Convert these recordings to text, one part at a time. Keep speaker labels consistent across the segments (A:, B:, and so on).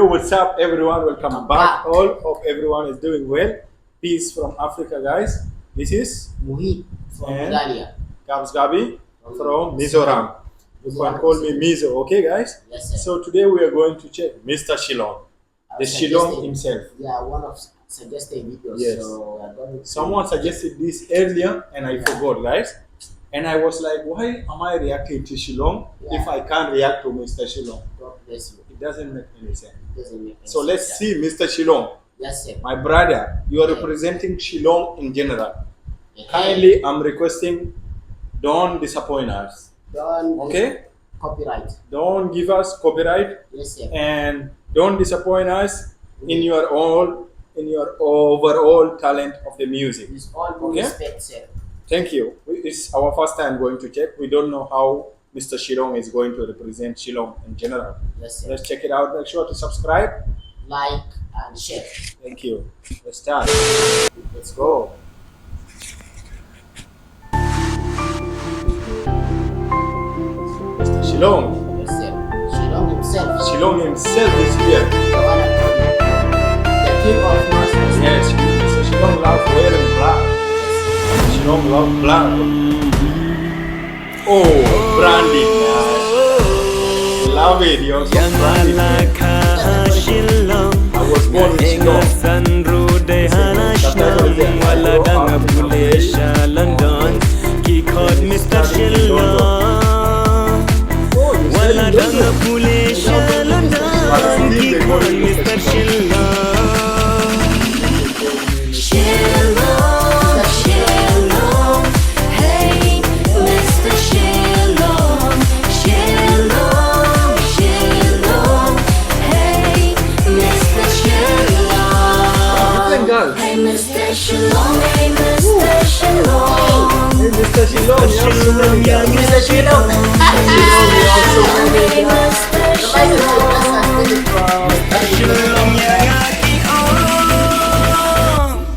A: Yo, what's up, everyone? Welcome back. All of everyone is doing well. Peace from Africa, guys. This is
B: Muhit from Meghalaya.
A: Gabs Gabi from Mizoram. You can call me Mizo, okay, guys?
B: Yes, sir.
A: So today we are going to check Mr. Shillong, the Shillong himself.
B: Yeah, one of suggested videos.
A: Yes.
B: So we are going to
A: Someone suggested this earlier, and I forgot, guys. And I was like, why am I reacting to Shillong if I can't react to Mr. Shillong?
B: God bless you.
A: It doesn't make any sense.
B: It doesn't make any
A: So let's
B: sense.
A: see Mr. Shillong.
B: Yes, sir.
A: My brother, you are representing Shillong in general. Kindly, I'm requesting, don't disappoint us.
B: Don't
A: Okay?
B: copyright.
A: Don't give us copyright,
B: Yes, sir.
A: and don't disappoint us in your overall talent of the music.
B: With all due
A: Okay?
B: respect, sir.
A: Thank you. It's our first time going to check. We don't know how Mr. Shillong is going to represent Shillong in general.
B: Yes, sir.
A: Let's check it out. Make sure to subscribe.
B: Like and share.
A: Thank you. Let's start. Let's go. Mr. Shillong.
B: Yes, sir. Shillong himself.
A: Shillong himself is here.
B: The one and only. The king of masters.
A: Yes, Mr. Shillong loves wearing black. Shillong loves black. Oh, branding. Love it. You're so branding. Man. I was born in Shillong.
C: Mr. Shillong, wala danga pule Shillong, kikon Mr. Shillong. Shillong, Shillong, hey Mr. Shillong, Shillong, Shillong, hey Mr. Shillong, hey Mr. Shillong, hey Mr. Shillong.
A: Mr. Shillong, you have so many guys.
B: Mr. Shillong.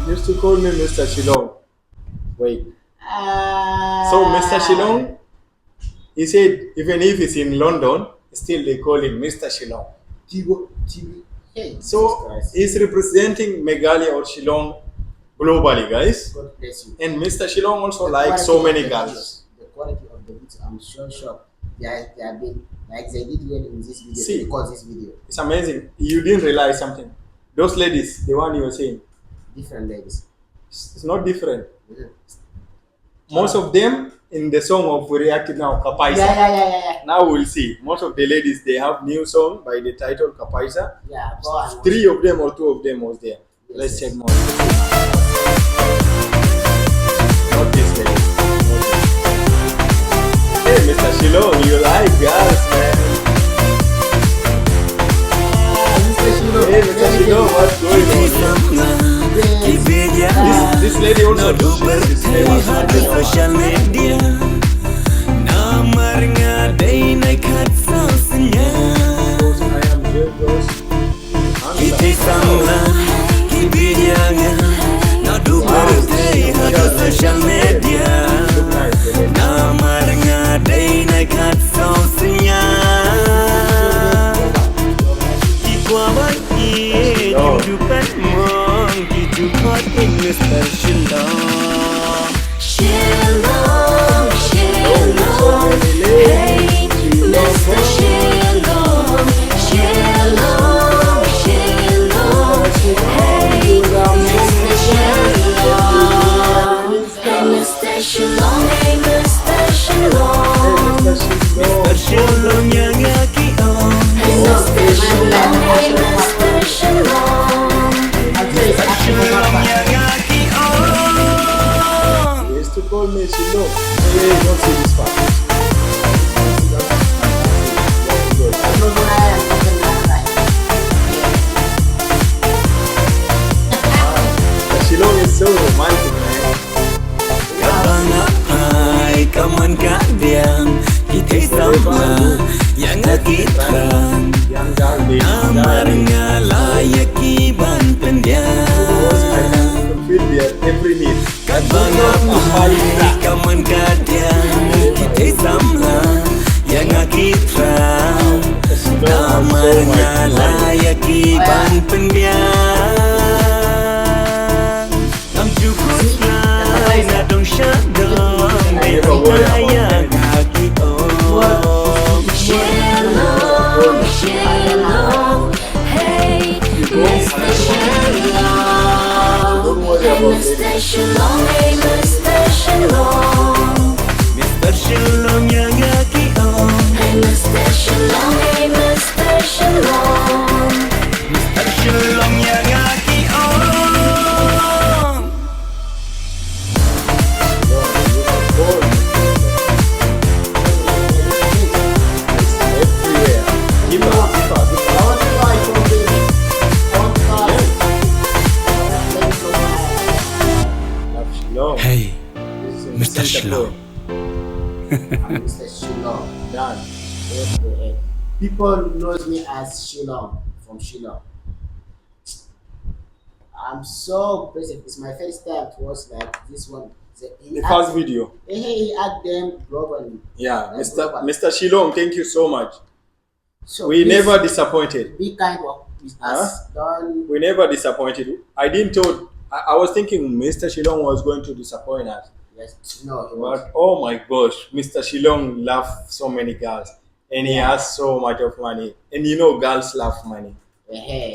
A: Used to call me Mr. Shillong. Wait. So Mr. Shillong, he said even if he's in London, still they call him Mr. Shillong.
B: Hey,
A: So he's representing Meghalaya or Shillong globally, guys.
B: God bless you.
A: And Mr. Shillong also likes so many girls.
B: The quality of the video, I'm sure they have been like they did well in this video.
A: See.
B: Because this video,
A: It's amazing. You didn't realize something. Those ladies, the one you were saying,
B: different ladies.
A: it's not different.
B: Mhm.
A: Most of them in the song of we reacted now, Kapaisa.
B: Yeah.
A: Now we'll see. Most of the ladies, they have new song by the title Kapaisa.
B: Yeah, go on.
A: 3 of them or 2 of them was there. Let's check more. Not this lady. Hey, Mr. Shillong, you like girls, man. Hey, Mr. Shillong, what's going on? This lady also shares his name as well.
C: Social media namarnya day naik hatsanya
A: I am Gabs.
C: kiti samla kibiyanga na do birthday hado social media namarnya day naik hatsanya ikwawan kehidupan mong hidupan Mr. Shillong. Shillong, Shillong, hey Mr. Shillong, Shillong, Shillong, hey Mr. Shillong, hey Mr. Shillong, hey Mr. Shillong, Mr. Shillong yang aki on, hey Mr. Shillong, hey Mr. Shillong, Mr. Shillong yang aki on.
A: He used to call me Shillong. Hey, don't see this part. Shillong is so romantic, man.
C: Kabangapai kaman kadiang kita sama yang akitan
A: Young girl, baby,
C: amarnya layak iban
A: I
C: pendiam
A: can feel their every need.
C: kabangapai kaman kadiang kita sama yang akitan amarnya Meghalaya kiban pendiang Am cukup lai na dong syadong Meghalaya kaki om
D: Shillong, Shillong, hey, Mr. Shillong.
A: Don't worry
D: Hey,
A: about
D: Mr.
A: it.
D: Shillong, hey, Mr. Shillong.
C: Mr. Shillong yang kaki om
D: Hey, Mr. Shillong, hey, Mr. Shillong.
C: Mr. Shillong yang kaki om
A: Everywhere. Give up, give up, give up. Love Shillong.
C: Hey,
A: This is in
C: Mr.
A: Santa
C: Shillong.
B: Mr. Shillong.
A: Done.
B: Okay. People knows me as Shillong from Shillong. I'm so impressed. It's my first time to watch like this one.
A: The first video.
B: He act them globally.
A: Yeah,
B: Like
A: Mr.
B: globally.
A: Mr. Shillong, thank you so much.
B: So
A: We
B: please
A: never disappointed.
B: be kind with us. Don't.
A: We never disappointed. I didn't thought. I was thinking Mr. Shillong was going to disappoint us.
B: Yes. No. He won't.
A: But oh my gosh, Mr. Shillong loves so many girls, and he has so much of money. And you know, girls love money.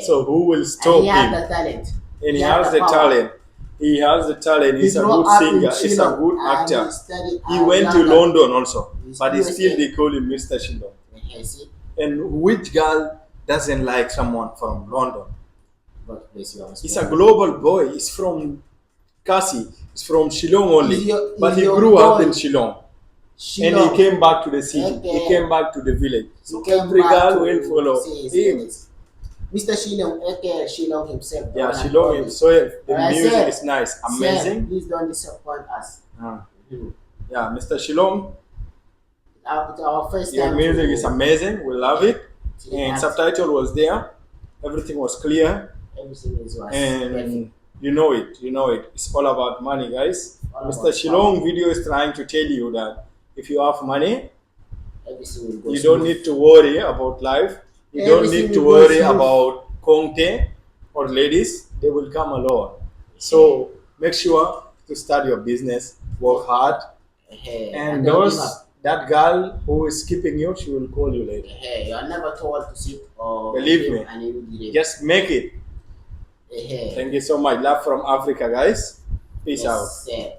A: So who will stop
B: and he has
A: him?
B: the talent.
A: And he has the
B: power.
A: talent. He has the talent. He's a
B: grew
A: good
B: up in
A: singer. He's a
B: Shillong
A: good
B: and
A: actor.
B: He, studied
A: He
B: at
A: went to London also,
B: He's
A: but
B: USA.
A: still they call him Mr. Shillong.
B: See?
A: And which girl doesn't like someone from London?
B: God bless you.
A: He's a global boy. He's from Khasi. He's from Shillong only, but he
B: He's your
A: grew up
B: boy.
A: in Shillong. And
B: Shillong.
A: he came back to the city.
B: Okay.
A: He came back to the village.
B: He
A: So
B: came
A: every
B: back
A: girl
B: to
A: will follow
B: see his
A: him.
B: village. Mr. Shillong, aka Shillong himself. the
A: Yeah,
B: one and
A: Shillong
B: only.
A: himself. The
B: I
A: music
B: said,
A: is nice,
B: Sir,
A: amazing.
B: please don't disappoint us. Mhm.
A: Yeah, Mr. Shillong,
B: It's our first
A: your
B: time.
A: music
B: to-
A: is amazing. We love it.
B: to
A: And
B: act.
A: subtitle was there. Everything was clear.
B: Everything is was
A: And
B: perfect.
A: you know it. You know it. It's all about money, guys.
B: All
A: Mr.
B: about
A: Shillong video is trying to tell you that if you have money,
B: Everything will go
A: you don't
B: smooth.
A: need to worry about life. You don't
B: Everything
A: need to
B: will go
A: worry
B: smooth.
A: about conte or ladies. They will come alone. So make sure to start your business, work hard,
B: Hey,
A: and
B: don't give
A: those
B: up.
A: that girl who is keeping you, she will call you later.
B: Hey, you are never told to sit or
A: Believe
B: give
A: me.
B: and you will be there.
A: Just make it.
B: Hey,
A: Thank you so much. Love from Africa, guys. Peace out.
B: yes, sir.